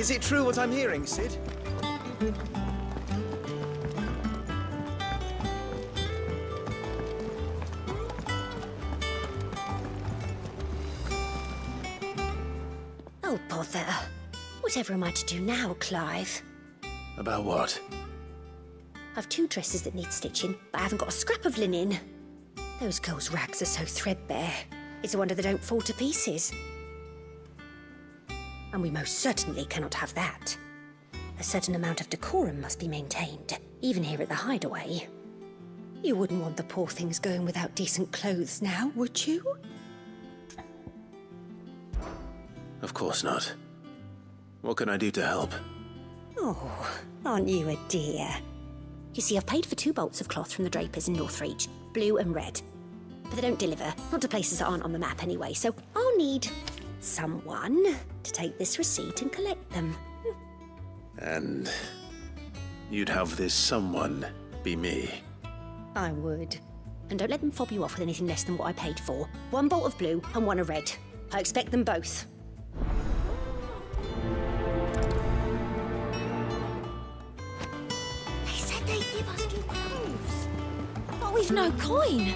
Is it true what I'm hearing, Sid? Oh, bother. Whatever am I to do now, Clive? About what? I've 2 dresses that need stitching, but I haven't got a scrap of linen. Those girls' rags are so threadbare. It's a wonder they don't fall to pieces. And we most certainly cannot have that. A certain amount of decorum must be maintained, even here at the Hideaway. You wouldn't want the poor things going without decent clothes now, would you? Of course not. What can I do to help? Oh, aren't you a dear? You see, I've paid for 2 bolts of cloth from the drapers in Northreach, blue and red. But they don't deliver, not to places that aren't on the map anyway, so I'll need someone to take this receipt and collect them. And you'd have this someone be me? I would. And don't let them fob you off with anything less than what I paid for. 1 bolt of blue and 1 of red. I expect them both. They said they'd give us 2 cloves. But we've no coin.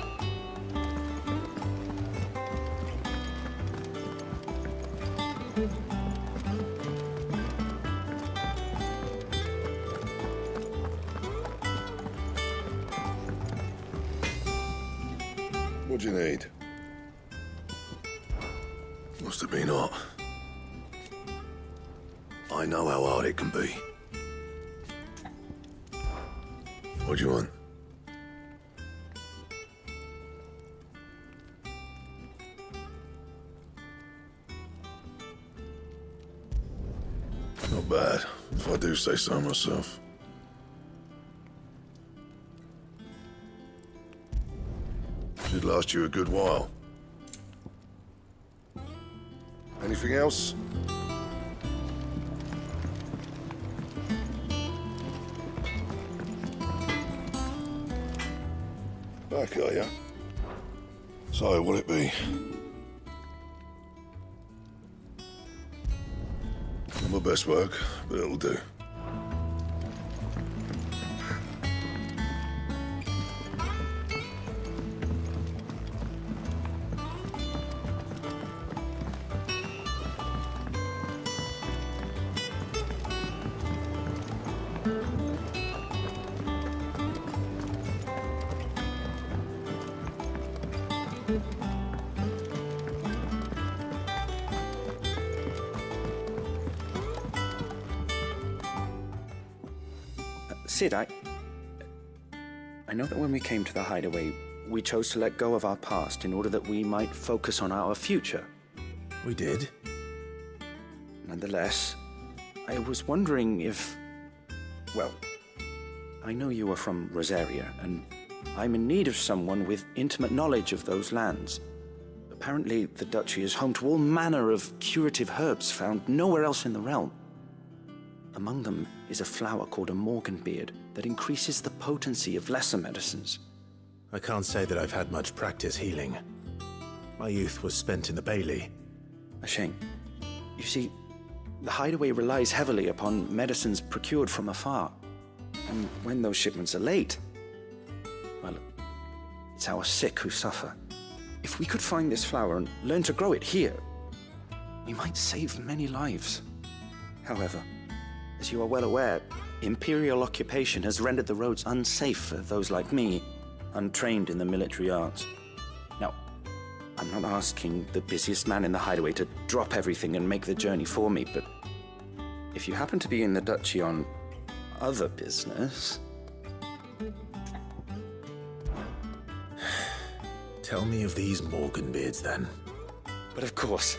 What do you need? Must have been hot. I know how hard it can be. What do you want? Not bad, if I do say so myself. Should last you a good while. Anything else? Back, are ya? So, what'll it be? Not my best work, but it'll do. Sid, I know that when we came to the Hideaway, we chose to let go of our past in order that we might focus on our future. We did. Nonetheless, I was wondering if... Well, I know you are from Rosaria, and I'm in need of someone with intimate knowledge of those lands. Apparently, the Duchy is home to all manner of curative herbs found nowhere else in the realm. Among them is a flower called a morganbeard that increases the potency of lesser medicines. I can't say that I've had much practice healing. My youth was spent in the Bailey. A shame. You see, the Hideaway relies heavily upon medicines procured from afar. And when those shipments are late, well, it's our sick who suffer. If we could find this flower and learn to grow it here, we might save many lives. However, as you are well aware, Imperial occupation has rendered the roads unsafe for those like me, untrained in the military arts. Now, I'm not asking the busiest man in the Hideaway to drop everything and make the journey for me, but if you happen to be in the Duchy on other business... Tell me of these morganbeards, then. But of course.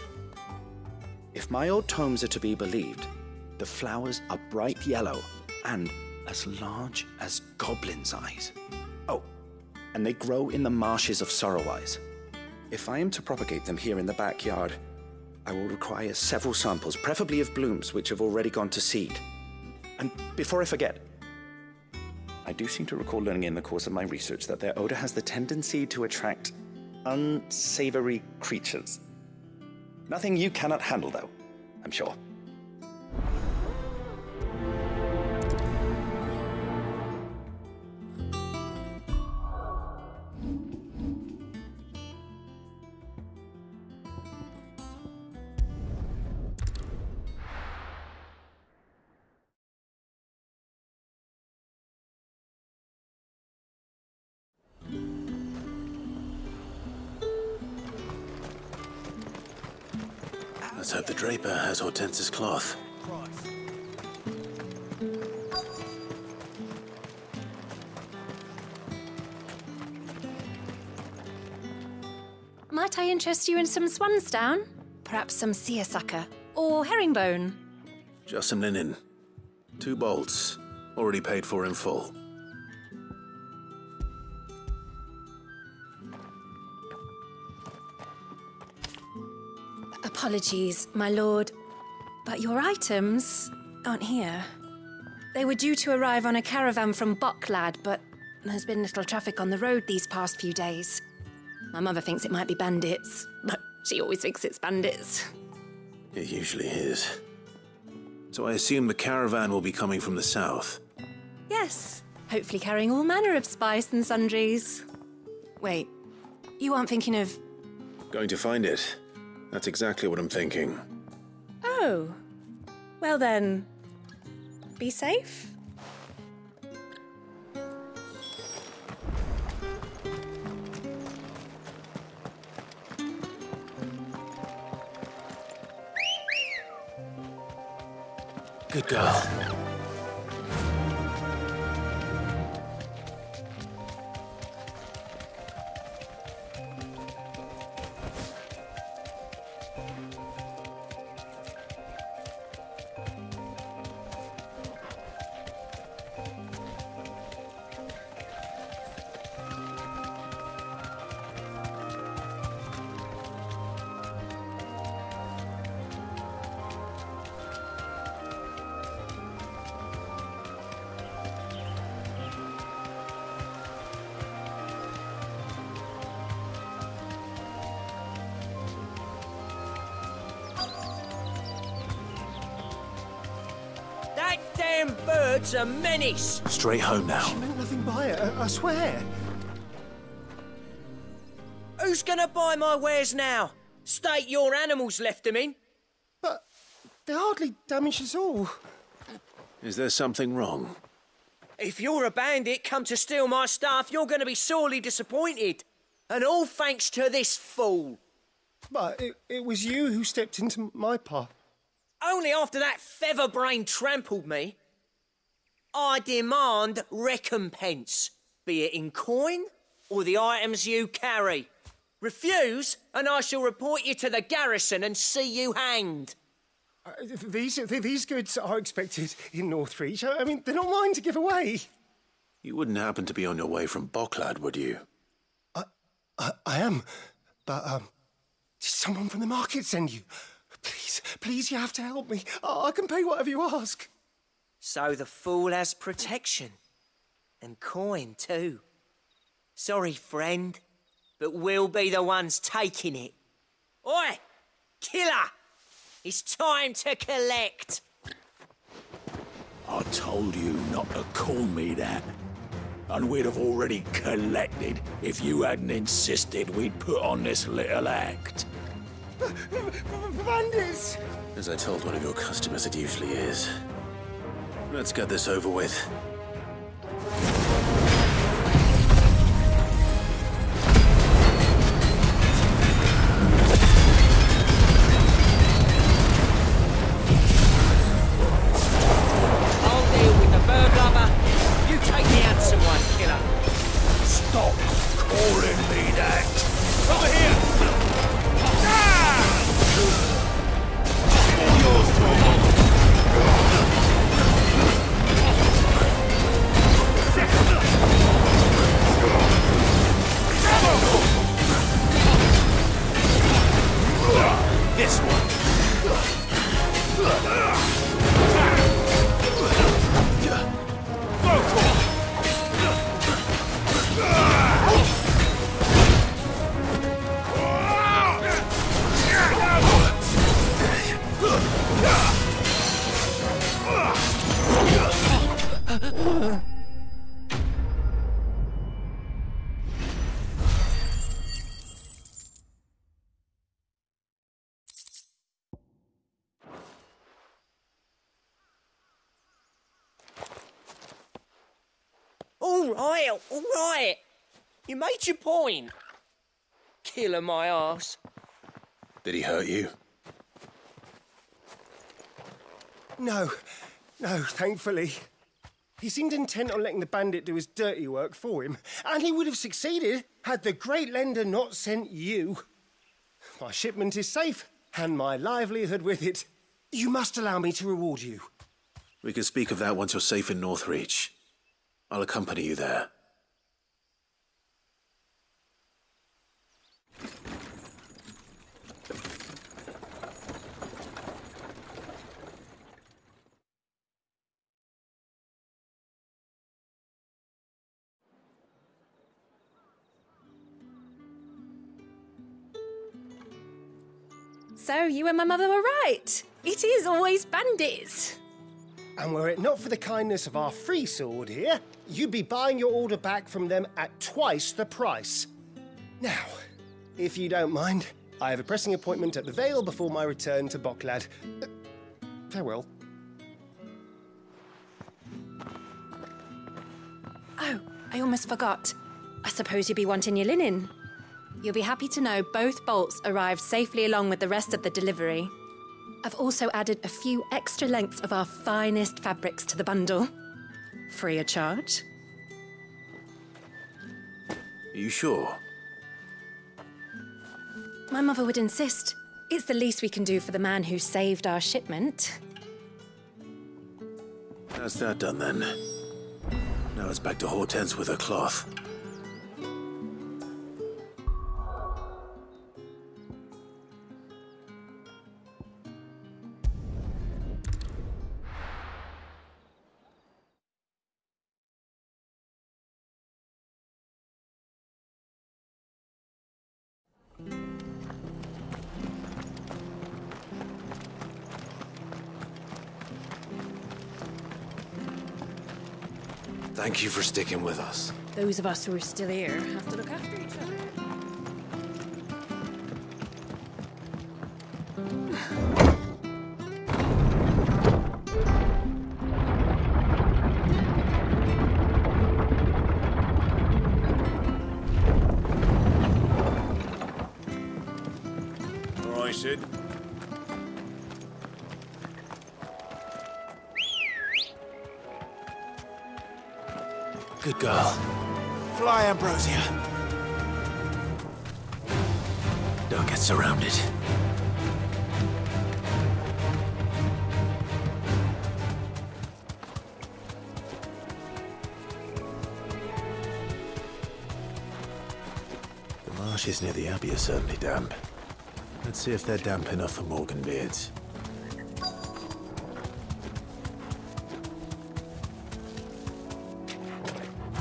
If my old tomes are to be believed, the flowers are bright yellow and as large as goblins' eyes. Oh, and they grow in the marshes of Sorrowise. If I am to propagate them here in the backyard, I will require several samples, preferably of blooms which have already gone to seed. And before I forget, I do seem to recall learning in the course of my research that their odor has the tendency to attract unsavory creatures. Nothing you cannot handle, though, I'm sure. Let's hope the draper has Hortense's cloth. Might I interest you in some swansdown? Perhaps some seersucker or herringbone? Just some linen. 2 bolts. Already paid for in full. Apologies, my lord, but your items aren't here. They were due to arrive on a caravan from Bocklad, but there's been little traffic on the road these past few days. My mother thinks it might be bandits, but she always thinks it's bandits. It usually is. So I assume the caravan will be coming from the south. Yes, hopefully carrying all manner of spice and sundries. Wait, you aren't thinking of... Going to find it. That's exactly what I'm thinking. Oh, well then, be safe. Good girl. That damn bird's a menace! Straight home now. She meant nothing by it, I swear. Who's gonna buy my wares now? State your animals left them in. But they hardly damaged us all. Is there something wrong? If you're a bandit come to steal my stuff, you're gonna be sorely disappointed. And all thanks to this fool. But it was you who stepped into my path. Only after that feather-brain trampled me. I demand recompense, be it in coin or the items you carry. Refuse, and I shall report you to the garrison and see you hanged. These goods are expected in Northreach. I mean, they're not mine to give away. You wouldn't happen to be on your way from Bocklad, would you? I am, but did someone from the market send you? Please, you have to help me. I can pay whatever you ask. So the fool has protection. And coin, too. Sorry, friend, but we'll be the ones taking it. Oi! Killer! It's time to collect. I told you not to call me that. And we'd have already collected if you hadn't insisted we'd put on this little act. Bandits! As I told one of your customers, it usually is. Let's get this over with. I'll deal with the bird lover. You take the handsome one, killer. Stop calling me that. Over here! This one. All right. You made your point. Killer my arse. Did he hurt you? No, thankfully. He seemed intent on letting the bandit do his dirty work for him, and he would have succeeded had the great lender not sent you. My shipment is safe, and my livelihood with it. You must allow me to reward you. We can speak of that once you're safe in Northreach. I'll accompany you there. So you and my mother were right. It is always bandits. And were it not for the kindness of our free sword here, you'd be buying your order back from them at twice the price. Now, if you don't mind, I have a pressing appointment at the Vale before my return to Bocklad. Farewell. Oh, I almost forgot. I suppose you'll be wanting your linen. You'll be happy to know both bolts arrived safely along with the rest of the delivery. I've also added a few extra lengths of our finest fabrics to the bundle. Free of charge. Are you sure? My mother would insist. It's the least we can do for the man who saved our shipment. That's that done then. Now it's back to Hortense with her cloth. Thank you for sticking with us. Those of us who are still here have to look after each other. All right, Sid. Good girl. Fly, Ambrosia. Don't get surrounded. The marshes near the Abbey are certainly damp. Let's see if they're damp enough for Morganbeards.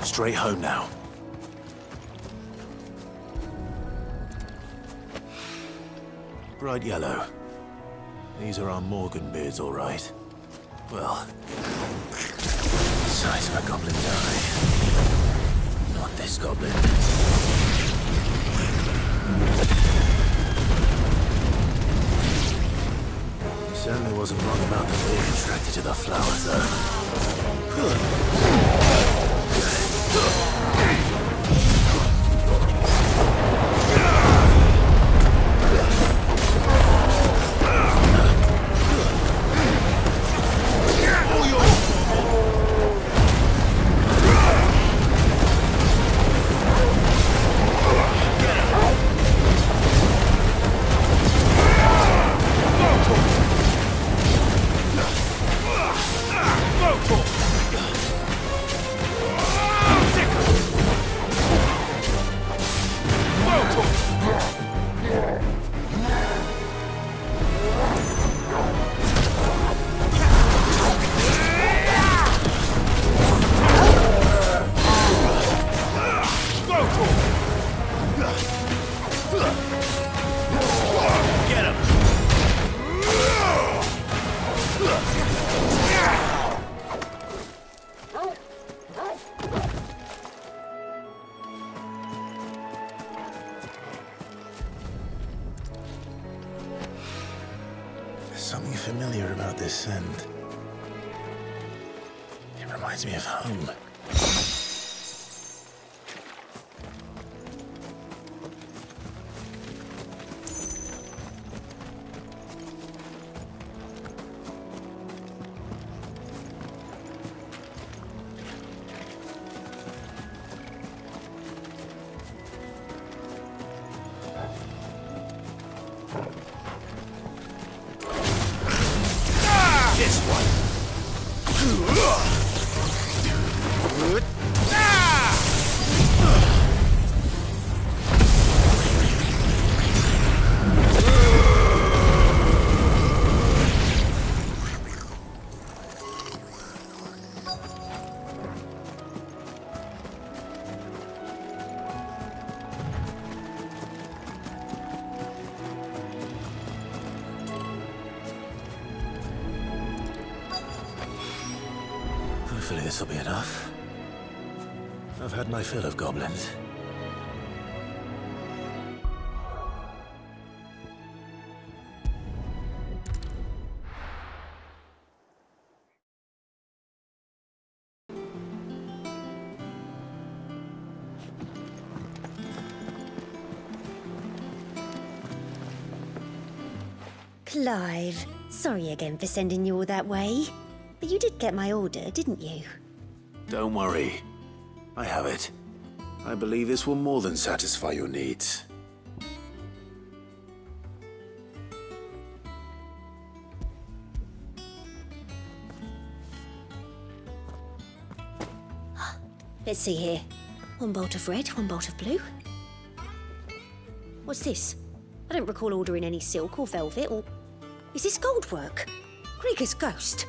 Straight home now. Bright yellow. These are our Morganbeards, all right. Well, size of a goblin's eye. Not this goblin. Certainly wasn't wrong about them being attracted to the flowers, though. Something familiar about this scent. It reminds me of home. This one. Hopefully this will be enough. I've had my fill of goblins. Clive, sorry again for sending you all that way. But you did get my order, didn't you? Don't worry. I have it. I believe this will more than satisfy your needs. Let's see here. One bolt of red, one bolt of blue. What's this? I don't recall ordering any silk or velvet or... Is this gold work? Krieger's ghost.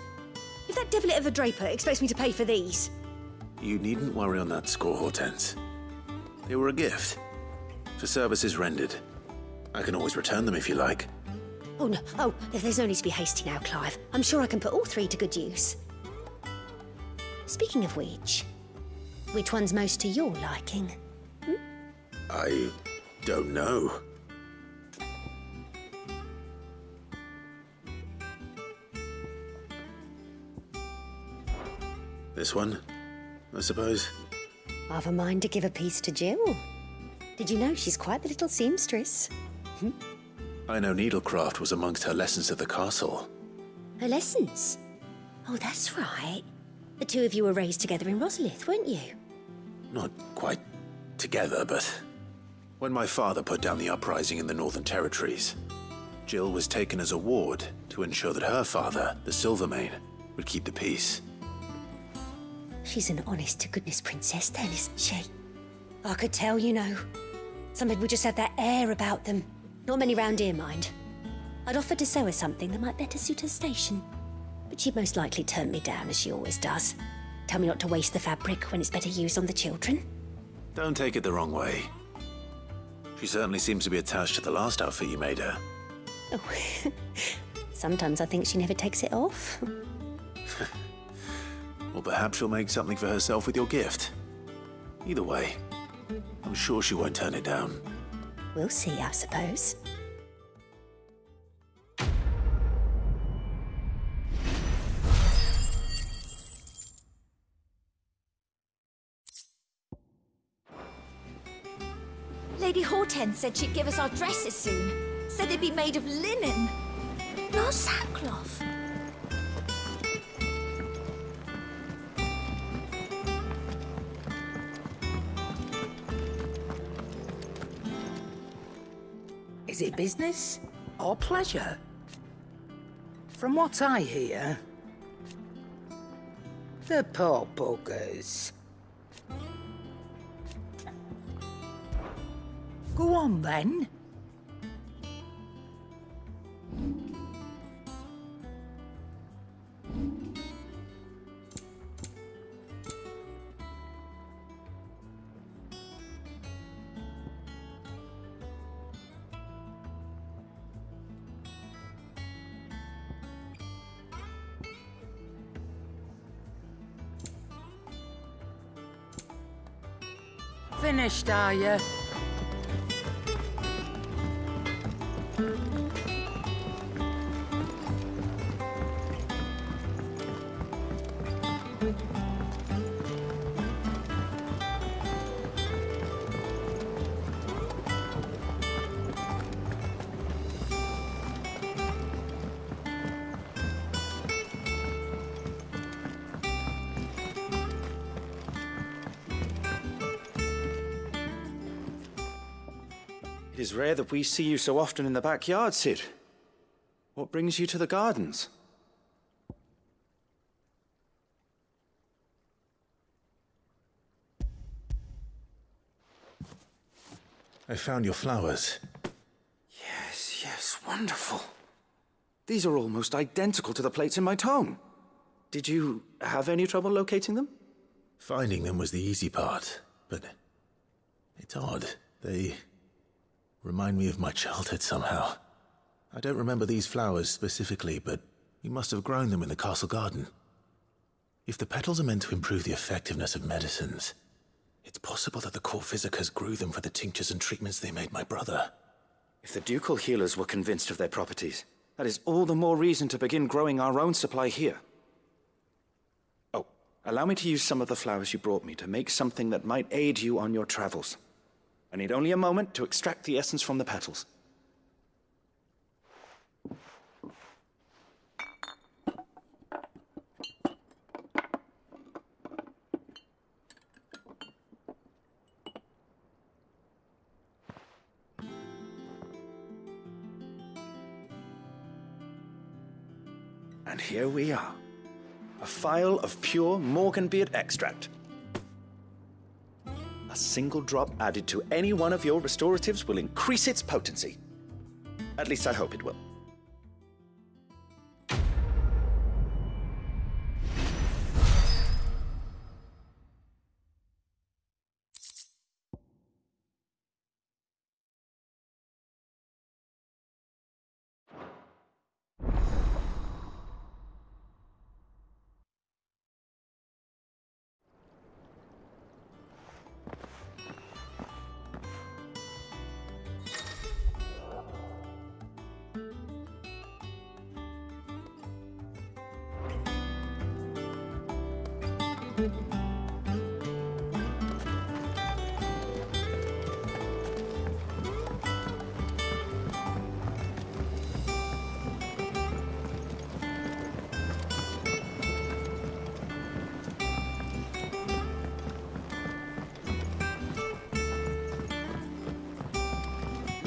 If that devilet of a draper expects me to pay for these... You needn't worry on that score, Hortense. They were a gift. For services rendered. I can always return them if you like. Oh, no. Oh, there's no need to be hasty now, Clive. I'm sure I can put all three to good use. Speaking of which one's most to your liking? I don't know. This one, I suppose. I've a mind to give a piece to Jill. Did you know she's quite the little seamstress? I know needlecraft was amongst her lessons at the castle. Her lessons? Oh, that's right. The two of you were raised together in Rosalith, weren't you? Not quite together, but... When my father put down the uprising in the Northern Territories, Jill was taken as a ward to ensure that her father, the Silvermane, would keep the peace. She's an honest-to-goodness princess then, isn't she? I could tell, you know. Some people just have that air about them. Not many round here, mind. I'd offered to sew her something that might better suit her station. But she'd most likely turn me down, as she always does. Tell me not to waste the fabric when it's better used on the children. Don't take it the wrong way. She certainly seems to be attached to the last outfit you made her. Oh, sometimes I think she never takes it off. Or perhaps she'll make something for herself with your gift. Either way, I'm sure she won't turn it down. We'll see, I suppose. Lady Hortense said she'd give us our dresses soon. Said they'd be made of linen. Not sackcloth. Is it business or pleasure? From what I hear, the poor buggers. Go on then. Finished, are you? It is rare that we see you so often in the backyard, Sid. What brings you to the gardens? I found your flowers. Yes, yes, wonderful. These are almost identical to the plates in my tome. Did you have any trouble locating them? Finding them was the easy part, but it's odd. They remind me of my childhood somehow. I don't remember these flowers specifically, but we must have grown them in the castle garden. If the petals are meant to improve the effectiveness of medicines, it's possible that the court physicers grew them for the tinctures and treatments they made my brother. If the ducal healers were convinced of their properties, that is all the more reason to begin growing our own supply here. Oh, allow me to use some of the flowers you brought me to make something that might aid you on your travels. I need only a moment to extract the essence from the petals. And here we are. A phial of pure Morganbeard extract. A single drop added to any one of your restoratives will increase its potency. At least I hope it will.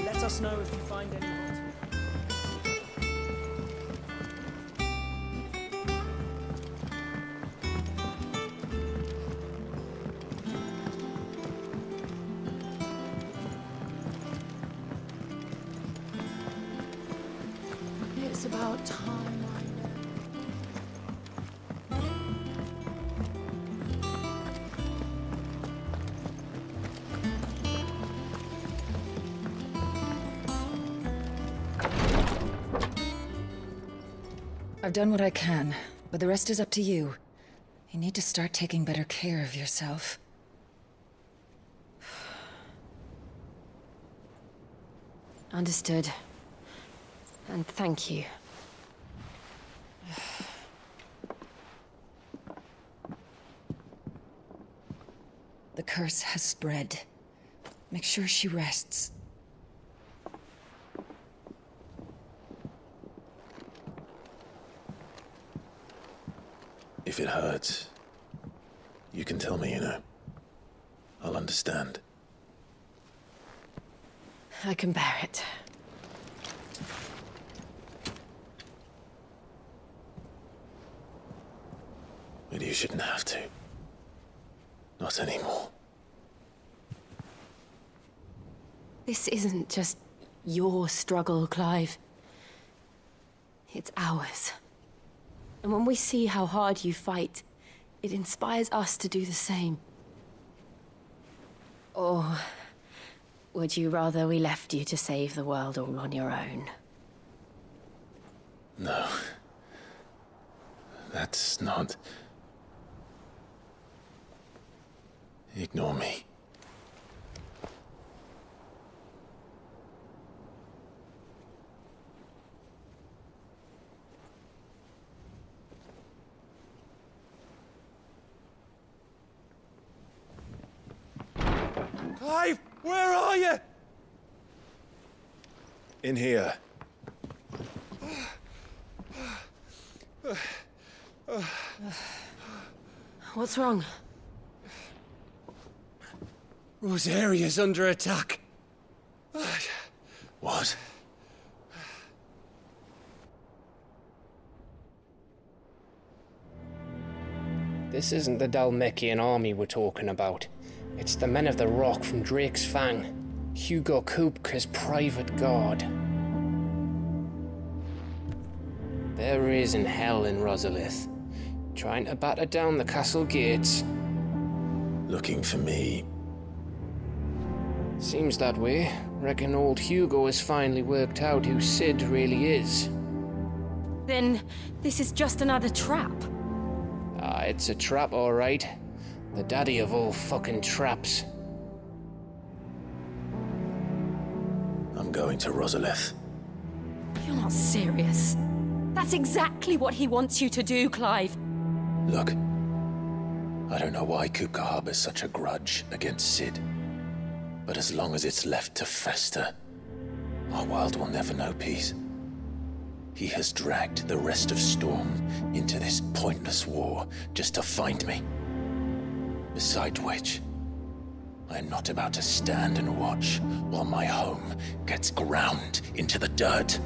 Let us know if you find any more. It's about time, I know. I've done what I can, but the rest is up to you. You need to start taking better care of yourself. Understood. And thank you. The curse has spread. Make sure she rests. If it hurts, you can tell me, you know. I'll understand. I can bear it. But you shouldn't have to. Not anymore. This isn't just your struggle, Clive. It's ours. And when we see how hard you fight, it inspires us to do the same. Or would you rather we left you to save the world all on your own? No. That's not... Ignore me. Clive, where are you? In here. What's wrong? Rosaria's under attack. What? This isn't the Dalmekian army we're talking about. It's the men of the Rock from Drake's Fang. Hugo Kupka's private guard. There is in hell in Rosalith, trying to batter down the castle gates. Looking for me? Seems that way. Reckon old Hugo has finally worked out who Sid really is. Then this is just another trap. Ah, it's a trap, all right. The daddy of all fucking traps. I'm going to Rosalith. You're not serious. That's exactly what he wants you to do, Clive. Look, I don't know why Kupka harbors such a grudge against Sid. But as long as it's left to fester, our world will never know peace. He has dragged the rest of Storm into this pointless war just to find me. Besides which, I am not about to stand and watch while my home gets ground into the dirt.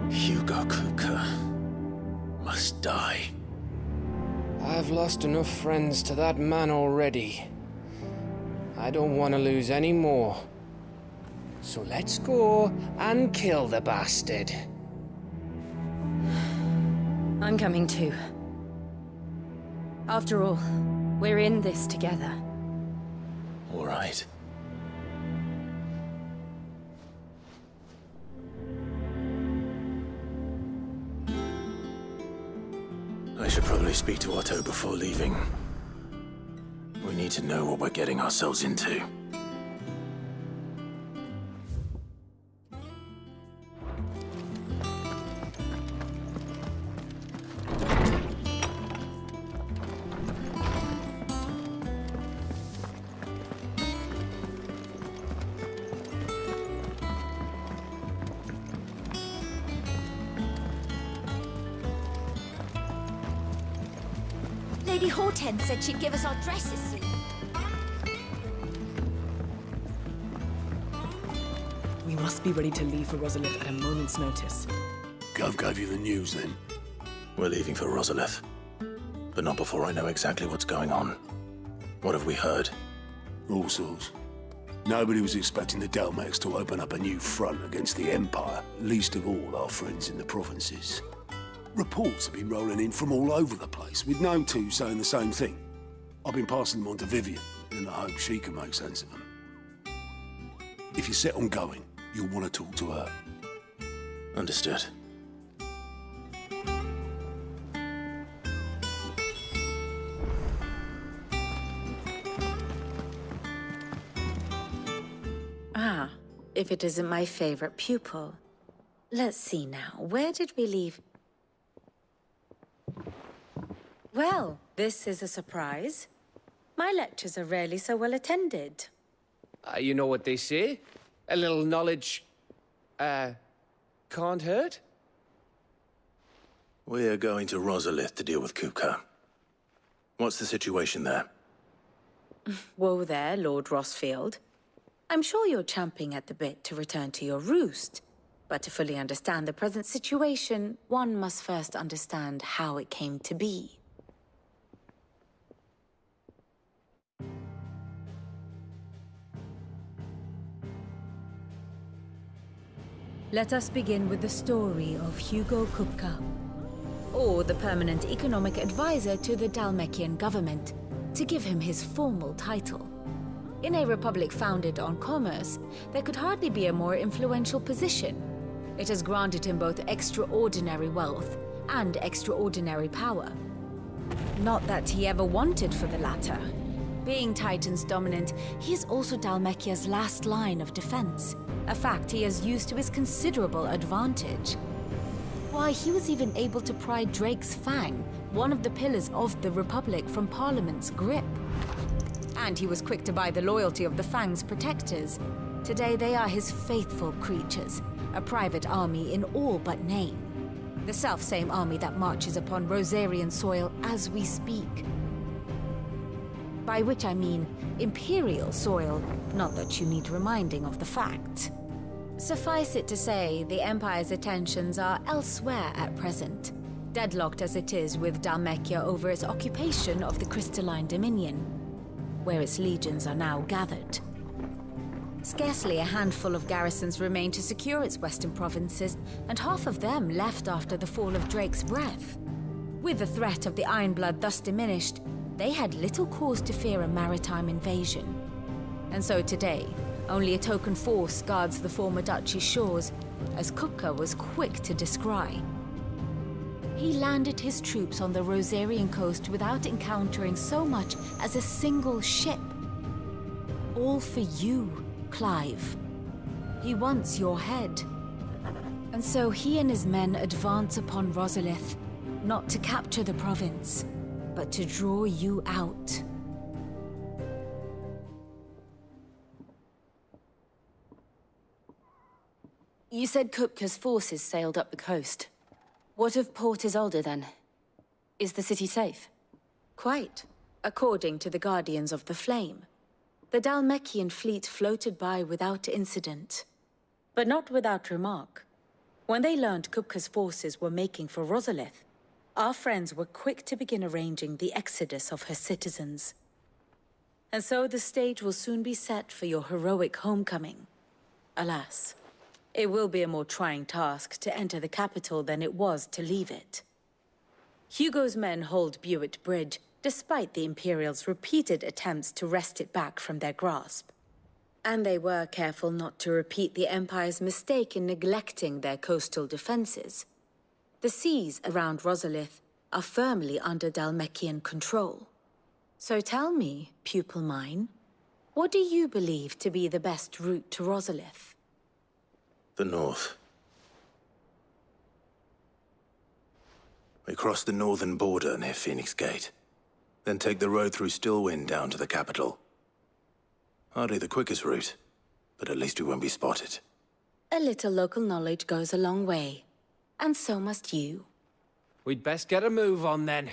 Hugo Kupka must die. I've lost enough friends to that man already. I don't want to lose any more. So let's go and kill the bastard. I'm coming too. After all, we're in this together. All right. I should probably speak to Otto before leaving. We need to know what we're getting ourselves into. Lady Hortense said she'd give us our dresses soon. We must be ready to leave for Rosalith at a moment's notice. Gov gave you the news, then? We're leaving for Rosalith. But not before I know exactly what's going on. What have we heard? All sorts. Nobody was expecting the Dalmeks to open up a new front against the Empire, least of all our friends in the provinces. Reports have been rolling in from all over the place, with no two saying the same thing. I've been passing them on to Vivian, in the hope she can make sense of them. If you're set on going, you'll want to talk to her. Understood. Ah, if it isn't my favorite pupil. Let's see now, where did we leave? Well, this is a surprise. My lectures are rarely so well attended. You know what they say? A little knowledge, can't hurt? We're going to Rosalith to deal with Kupka. What's the situation there? Whoa there, Lord Rossfield. I'm sure you're champing at the bit to return to your roost. But to fully understand the present situation, one must first understand how it came to be. Let us begin with the story of Hugo Kupka, or the permanent economic advisor to the Dalmekian government, to give him his formal title. In a republic founded on commerce, there could hardly be a more influential position. It has granted him both extraordinary wealth and extraordinary power. Not that he ever wanted for the latter. Being Titan's dominant, he is also Dalmekia's last line of defense, a fact he has used to his considerable advantage. Why, he was even able to pry Drake's Fang, one of the pillars of the Republic, from Parliament's grip. And he was quick to buy the loyalty of the Fang's protectors. Today they are his faithful creatures, a private army in all but name. The self-same army that marches upon Rosarian soil as we speak. By which I mean imperial soil, not that you need reminding of the fact. Suffice it to say, the Empire's attentions are elsewhere at present, deadlocked as it is with Dhalmekia over its occupation of the Crystalline Dominion, where its legions are now gathered. Scarcely a handful of garrisons remain to secure its western provinces, and half of them left after the fall of Drake's Breath. With the threat of the Ironblood thus diminished, they had little cause to fear a maritime invasion. And so today, only a token force guards the former duchy's shores, as Kupka was quick to descry. He landed his troops on the Rosarian coast without encountering so much as a single ship. All for you, Clive. He wants your head. And so he and his men advance upon Rosalith, not to capture the province, but to draw you out. You said Kupka's forces sailed up the coast. What of Port Isolde, then? Is the city safe? Quite, according to the Guardians of the Flame. The Dhalmekian fleet floated by without incident. But not without remark. When they learned Kupka's forces were making for Rosalith, our friends were quick to begin arranging the exodus of her citizens. And so the stage will soon be set for your heroic homecoming. Alas, it will be a more trying task to enter the capital than it was to leave it. Hugo's men hold Buet Bridge, despite the Imperials' repeated attempts to wrest it back from their grasp. And they were careful not to repeat the Empire's mistake in neglecting their coastal defenses. The seas around Rosalith are firmly under Dhalmekian control. So tell me, pupil mine, what do you believe to be the best route to Rosalith? The north. We cross the northern border near Phoenix Gate, then take the road through Stillwind down to the capital. Hardly the quickest route, but at least we won't be spotted. A little local knowledge goes a long way, and so must you. We'd best get a move on then.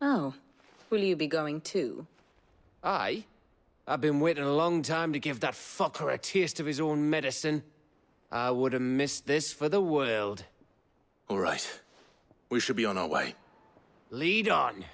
Oh, will you be going too? Aye. I've been waiting a long time to give that fucker a taste of his own medicine. I would have missed this for the world. All right. We should be on our way. Lead on.